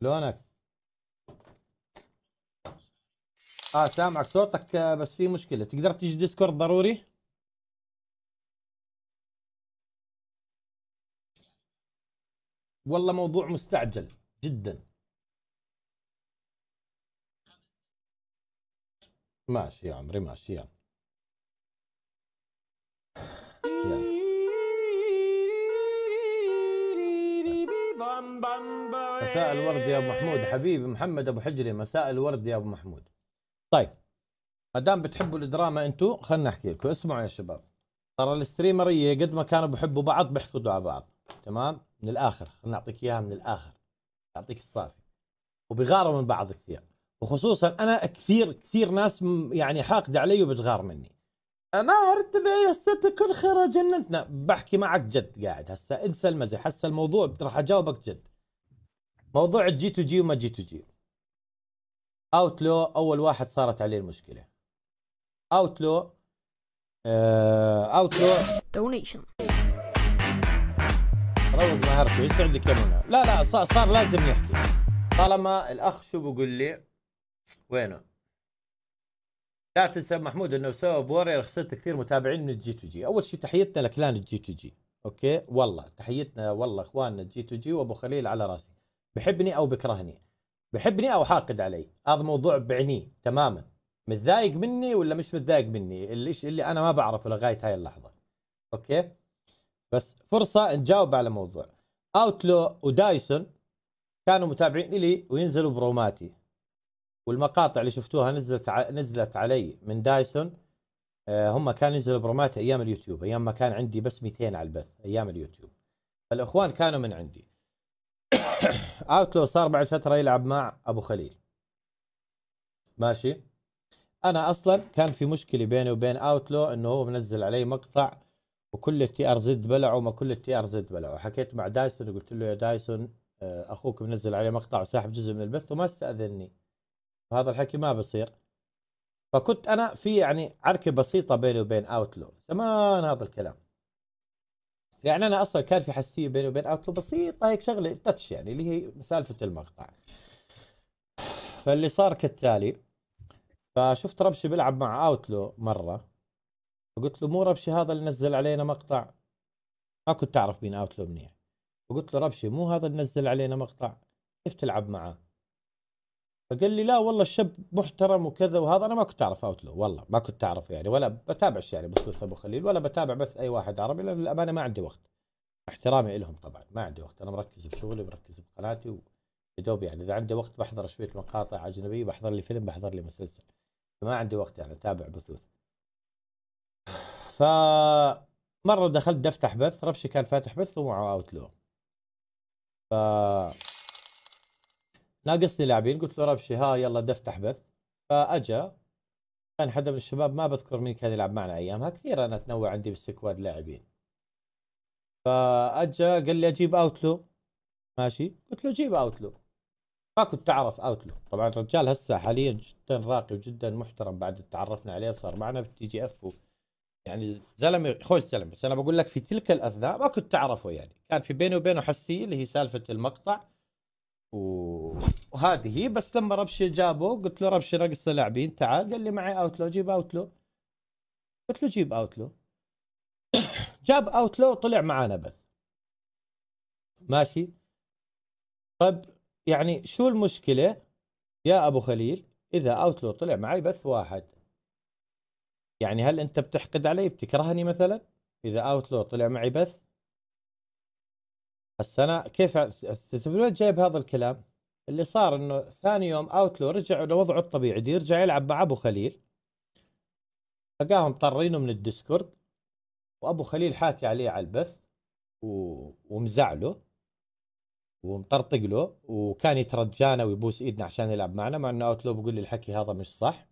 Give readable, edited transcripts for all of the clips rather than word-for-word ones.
شلونك؟ سامعك صوتك، بس في مشكلة. تقدر تيجي ديسكورد ضروري؟ والله موضوع مستعجل جدا. ماشي يا عمري، ماشي يلا. يلا. مساء الورد يا ابو محمود، حبيبي محمد ابو حجري، مساء الورد يا ابو محمود. طيب، ما دام بتحبوا الدراما انتو، خلنا احكي لكم. اسمعوا يا شباب، ترى الستريمرية قد ما كانوا بحبوا بعض بيحقدوا على بعض. تمام؟ من الاخر، خلنا نعطيك اياها من الاخر، اعطيك الصافي. وبيغاروا من بعض كثير، وخصوصا انا كثير كثير ناس يعني حاقده علي وبتغار مني. ما ارد هسه تكون خير جنتنا. بحكي معك جد قاعد هسه، انسى المزح. هسه الموضوع راح اجاوبك جد. موضوع الجي تو جي وما جي تو جي. اوتلو اول واحد صارت عليه المشكله. اوتلو اوتلو donation. روق مهارته، يسعدك يا منى. لا لا، صار لازم نحكي. طالما الاخ شو بقول لي، وينه؟ لا تنسى محمود انه سوى بورير، خسرت كثير متابعين من الجي تو جي. اول شيء تحيتنا لكلان الجي تو جي، اوكي؟ والله تحيتنا، والله اخواننا الجي تو جي، وابو خليل على راسي. بحبني او بكرهني، بحبني او حاقد علي، هذا موضوع بعنيه تماما. متضايق مني ولا مش متضايق مني، اللي انا ما بعرفه لغايه هاي اللحظه. اوكي، بس فرصه نجاوب على موضوع اوتلو ودايسون. كانوا متابعين لي وينزلوا بروماتي، والمقاطع اللي شفتوها نزلت علي من دايسون. هم كانوا ينزلوا برومات ايام اليوتيوب، ايام ما كان عندي بس 200 على البث ايام اليوتيوب. فالاخوان كانوا من عندي. اوتلو صار بعد فتره يلعب مع ابو خليل، ماشي. انا اصلا كان في مشكله بيني وبين اوتلو، انه هو منزل علي مقطع وكل التي ار زد بلعه وما كل التي ار زد بلعه. حكيت مع دايسون وقلت له يا دايسون، اخوك منزل علي مقطع وساحب جزء من البث وما استاذني، وهذا الحكي ما بصير. فكنت انا في يعني عركه بسيطه بيني وبين اوتلو زمان، هذا الكلام. يعني انا اصلا كان في حساسيه بيني وبين اوتلو بسيطه، هيك شغله تاتش يعني، اللي هي سالفه المقطع. فاللي صار كالتالي، فشفت ربشي بيلعب مع اوتلو مره، فقلت له مو ربشي هذا اللي نزل علينا مقطع؟ ما كنت اعرف مين اوتلو منيح. فقلت له ربشي مو هذا اللي نزل علينا مقطع؟ كيف تلعب معه؟ فقال لي لا والله الشاب محترم وكذا وهذا. انا ما كنت اعرف اوتلو، والله ما كنت اعرفه يعني، ولا بتابعش يعني بثوث ابو خليل، ولا بتابع بث اي واحد عربي، لان الامانه ما عندي وقت. احترامي لهم طبعا، ما عندي وقت، انا مركز بشغلي مركز بقناتي. يدوب يعني اذا عندي وقت بحضر شويه مقاطع اجنبيه، بحضر لي فيلم، بحضر لي مسلسل. فما عندي وقت يعني اتابع بثوث. ف مره دخلت افتح بث، ربشي كان فاتح بث ومعه اوتلو. ف ناقصني لاعبين، قلت له ربشي ها يلا دفتح بث. فاجا، كان حدا من الشباب ما بذكر مين كان يلعب معنا ايامها، كثير انا اتنوع عندي بالسكواد لاعبين. فاجا قال لي اجيب اوتلو، ماشي. قلت له جيب اوتلو. ما كنت اعرف اوتلو طبعا. الرجال هسه حاليا جدا راقي وجدا محترم، بعد تعرفنا عليه صار معنا في تي جي اف يعني زلمه خوش زلمه. بس انا بقول لك في تلك الاثناء ما كنت اعرفه يعني، كان في بيني وبينه حسيه اللي هي سالفه المقطع وهذه هي. بس لما ربشي جابه قلت له ربشي ناقص لاعبين تعال، قال لي معي اوتلو جيب اوتلو. قلت له جيب اوتلو. جاب اوتلو طلع معانا بث، ماشي. طيب يعني شو المشكله يا ابو خليل اذا اوتلو طلع معي بث واحد؟ يعني هل انت بتحقد علي بتكرهني مثلا اذا اوتلو طلع معي بث؟ هسه انا كيف من وين جايب هذا الكلام؟ اللي صار انه ثاني يوم اوتلو رجع لوضعه الطبيعي، دي يرجع يلعب مع ابو خليل. لقاهم طارينه من الديسكورد، وابو خليل حاكي عليه على البث ومزعله ومطرطق له، وكان يترجانا ويبوس ايدنا عشان يلعب معنا، مع انه اوتلو بيقول لي الحكي هذا مش صح.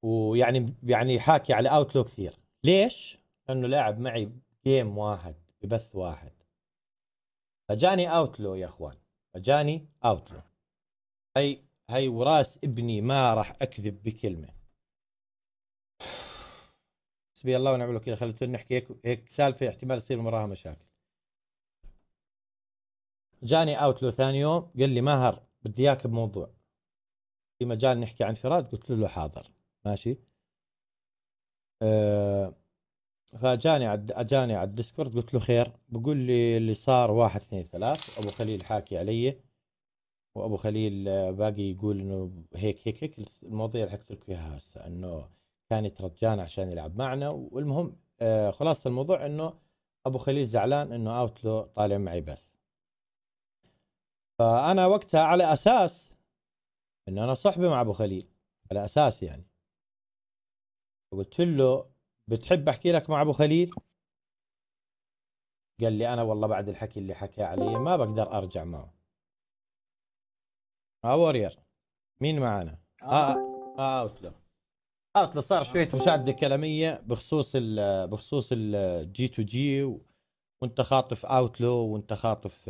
ويعني حاكي على اوتلو كثير. ليش؟ لانه لاعب معي جيم واحد ببث واحد. فجاني اوتلو يا اخوان، فجاني اوتلو. هي وراس ابني ما راح اكذب بكلمه. حسبي الله ونعم الوكيل. خلينا نحكي هيك سالفه احتمال يصير وراها مشاكل. جاني اوتلو ثاني يوم قال لي ماهر بدي اياك بموضوع في مجال نحكي عن فراس. قلت له حاضر ماشي. فاجاني على الديسكورد قلت له خير. بقول لي اللي صار 1 2 3. ابو خليل حاكي علي، وابو خليل باقي يقول انه هيك المواضيع اللي حكيت لك اياها هسه، انه كان يترجانا عشان يلعب معنا. والمهم خلاصة الموضوع انه ابو خليل زعلان انه اوتلو طالع معي بث. فانا وقتها على اساس انه انا صحبه مع ابو خليل، على اساس يعني قلت له بتحب احكي لك مع ابو خليل؟ قال لي انا والله بعد الحكي اللي حكى علي ما بقدر ارجع معه. وورير مين معانا؟ اوتلو صار شويه مشاده كلاميه بخصوص الجي تو جي، وانت خاطف اوتلو وانت خاطف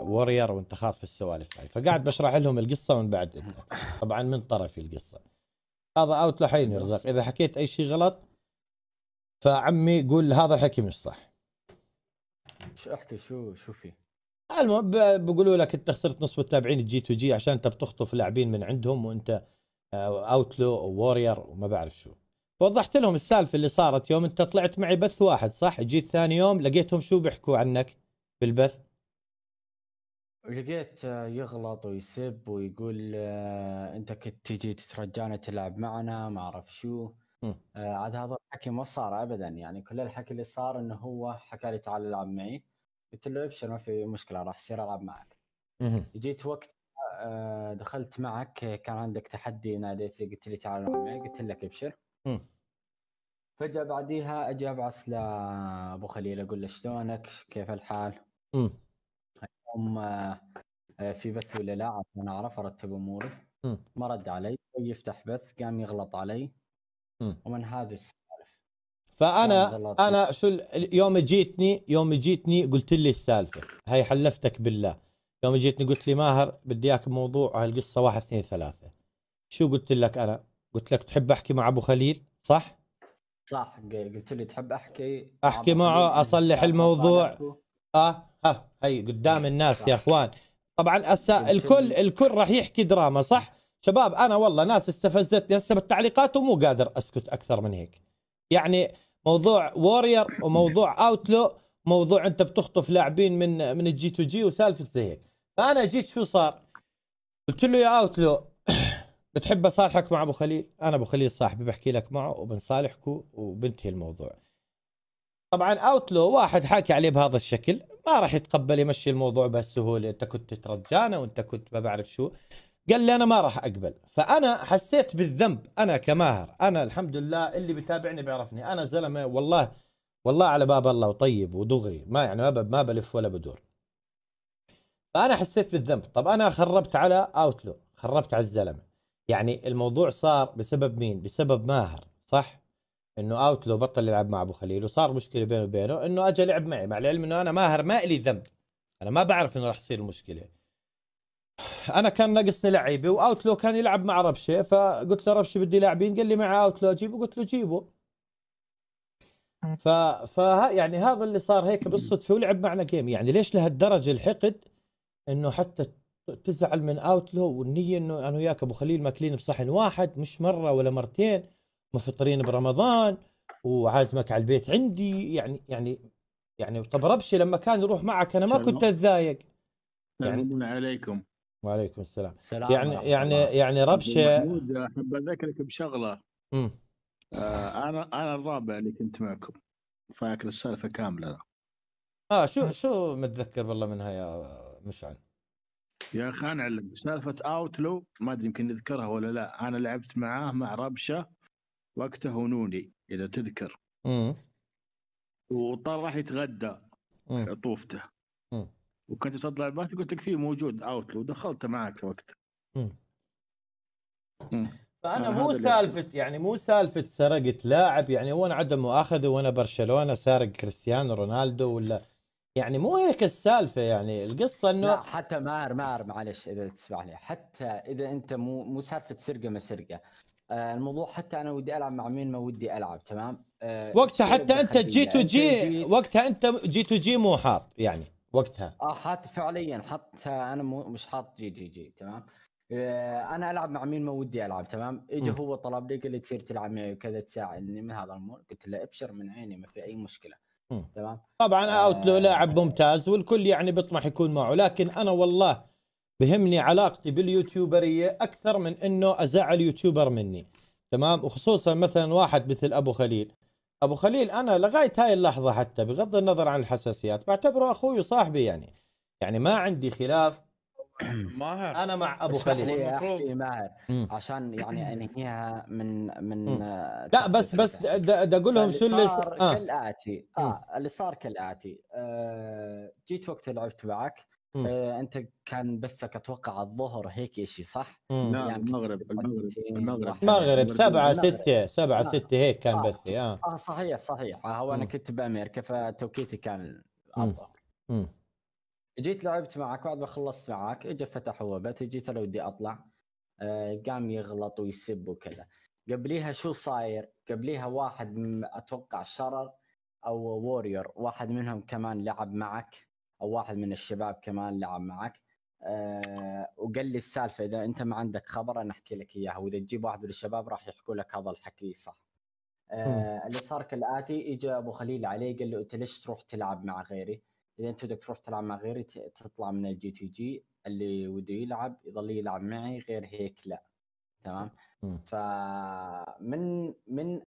وورير وانت خاطف السوالف هاي. فقاعد بشرح لهم القصه من بعد طبعا من طرفي القصه. هذا اوتلو حين يرزق، اذا حكيت اي شيء غلط فعمي قول هذا الحكي مش صح. شو احكي؟ شو في؟ المهم بقولوا لك انت خسرت نصف متابعين الجي تو جي عشان انت بتخطف لاعبين من عندهم، وانت اوتلو وورير وما بعرف شو. فوضحت لهم السالفه اللي صارت يوم انت طلعت معي بث واحد صح. جيت ثاني يوم لقيتهم شو بيحكوا عنك بالبث. لقيت يغلط ويسب ويقول انت كنت تجي تترجانا تلعب معنا ما اعرف شو. عاد هذا الحكي ما صار ابدا، يعني كل الحكي اللي صار انه هو حكى لي تعال العب معي. قلت له ابشر ما في مشكله راح اصير العب معك. جيت وقت دخلت معك كان عندك تحدي، ناديت لي قلت لي تعال العب معي، قلت لك ابشر. فجأة بعديها اجي ابعث لابو خليل اقول له شلونك كيف الحال. اليوم في بث ولا لا عشان اعرف ارتب اموري. ما رد علي، يفتح بث قام يغلط علي. ومن هذه السالفه فانا شو يوم جيتني قلت لي السالفه هاي، حلفتك بالله. يوم جيتني قلت لي ماهر بدي اياك بموضوع هالقصه 1 2 3. شو قلت لك انا؟ قلت لك تحب احكي مع ابو خليل صح؟ صح، قلت لي تحب احكي معه اصلح الموضوع. هي قدام الناس صح. يا اخوان طبعا هسه الكل راح يحكي دراما صح شباب. انا والله ناس استفزتني هسه بالتعليقات ومو قادر اسكت اكثر من هيك. يعني موضوع وورير وموضوع اوتلو، موضوع انت بتخطف لاعبين من الجي تو جي وسالفه زي هيك. فانا جيت شو صار؟ قلت له يا اوتلو بتحب اصالحك مع ابو خليل؟ انا ابو خليل صاحبي بحكي لك معه وبنصالحكم وبنتهي الموضوع. طبعا اوتلو واحد حاكي عليه بهذا الشكل ما راح يتقبل يمشي الموضوع بهالسهوله. انت كنت ترجانا وانت كنت ما بعرف شو. قال لي انا ما راح اقبل. فانا حسيت بالذنب انا كماهر. انا الحمد لله اللي بتابعني بيعرفني انا زلمه والله على باب الله وطيب ودغري، ما يعني ما بلف ولا بدور. فانا حسيت بالذنب. طب انا خربت على اوتلو، خربت على الزلمه. يعني الموضوع صار بسبب مين؟ بسبب ماهر صح. انه اوتلو بطل يلعب مع ابو خليل وصار مشكله بينه وبينه انه اجى لعب معي، مع العلم انه انا ماهر ما الي ذنب. انا ما بعرف انه راح يصير مشكله. انا كان ناقصني لعيبه واوتلو كان يلعب مع ربشه، فقلت له ربشه بدي لاعبين، قال لي مع اوتلو اجيبه، قلت له جيبه. يعني هذا اللي صار هيك بالصدفه ولعب معنا جيم. يعني ليش لهالدرجه الحقد انه حتى تزعل من اوتلو؟ والنيه انه انا وياك ابو خليل ماكلين بصحن واحد مش مره ولا مرتين، مفطرين برمضان وعازمك على البيت عندي. يعني طب ربشه لما كان يروح معك انا ما كنت اتضايق. السلام عليكم. وعليكم السلام. يعني يعني ربشه محمود احب اذكرك بشغله. انا الرابع اللي كنت معكم، فاكر السالفه كامله. شو متذكر والله منها يا مشعل؟ يا اخي انا اعلم سالفه اوتلو، ما ادري يمكن نذكرها ولا لا. انا لعبت معاه مع ربشه وقته هنوني اذا تذكر. وطار راح يتغدى طوفته. وكنت تطلع البث قلت لك فيه موجود اوتلو، دخلت معك وقت. فانا مو سالفه سرقت لاعب. يعني هو انا عدم مؤاخذه وانا برشلونه سارق كريستيانو رونالدو ولا، يعني مو هيك السالفه. يعني القصه انه لا حتى ماهر معلش اذا تسمح لي، حتى اذا انت مو سالفه سرقه ما سرقه. الموضوع حتى انا ودي العب مع مين ما ودي العب تمام. وقتها حتى انت جي تو جي وقتها انت جي تو جي مو حاط يعني وقتها. حاط فعليا، حط انا مش حاط جي تمام. انا العب مع مين ما ودي العب تمام. اجى هو طلب لي قال لي تصير تلعب معي وكذا تساعدني من هذا الامور. قلت له ابشر من عيني ما في اي مشكله. تمام. طبعا اوتلو لاعب ممتاز والكل يعني بيطمح يكون معه، لكن انا والله بهمني علاقتي باليوتيوبريه اكثر من انه ازعل يوتيوبر مني. تمام. وخصوصا مثلا واحد مثل ابو خليل. ابو خليل انا لغايه هاي اللحظه حتى بغض النظر عن الحساسيات بعتبره اخوي وصاحبي، يعني ما عندي خلاف. ماهر انا مع ابو اسمح خليل. لي احكي ماهر عشان يعني انهيها من لا بس دا اقول لهم شو اللي صار كالاتي. اللي صار كالاتي. جيت وقت لعبت معك. انت كان بثك اتوقع الظهر هيك شيء صح؟ لا يعني المغرب 7-6 هيك كان بثي. صحيح هو انا كنت بامريكا فتوقيتي كان الظهر. جيت لعبت معك بعد ما خلصت معك اجى فتح هو بث. جيت لو بدي اطلع قام يغلط ويسب وكذا. قبليها شو صاير؟ قبليها واحد اتوقع شرر او وورير واحد منهم كمان لعب معك، او واحد من الشباب كمان لعب معك. وقال لي السالفه اذا انت ما عندك خبر انا احكي لك اياها، واذا تجيب واحد من الشباب راح يحكوا لك هذا الحكي صح. اللي صار كالاتي. اجى ابو خليل عليه قال له انت ليش تروح تلعب مع غيري؟ اذا انت بدك تروح تلعب مع غيري تطلع من الجي تي جي، اللي وده يلعب يضل يلعب معي، غير هيك لا. تمام. فمن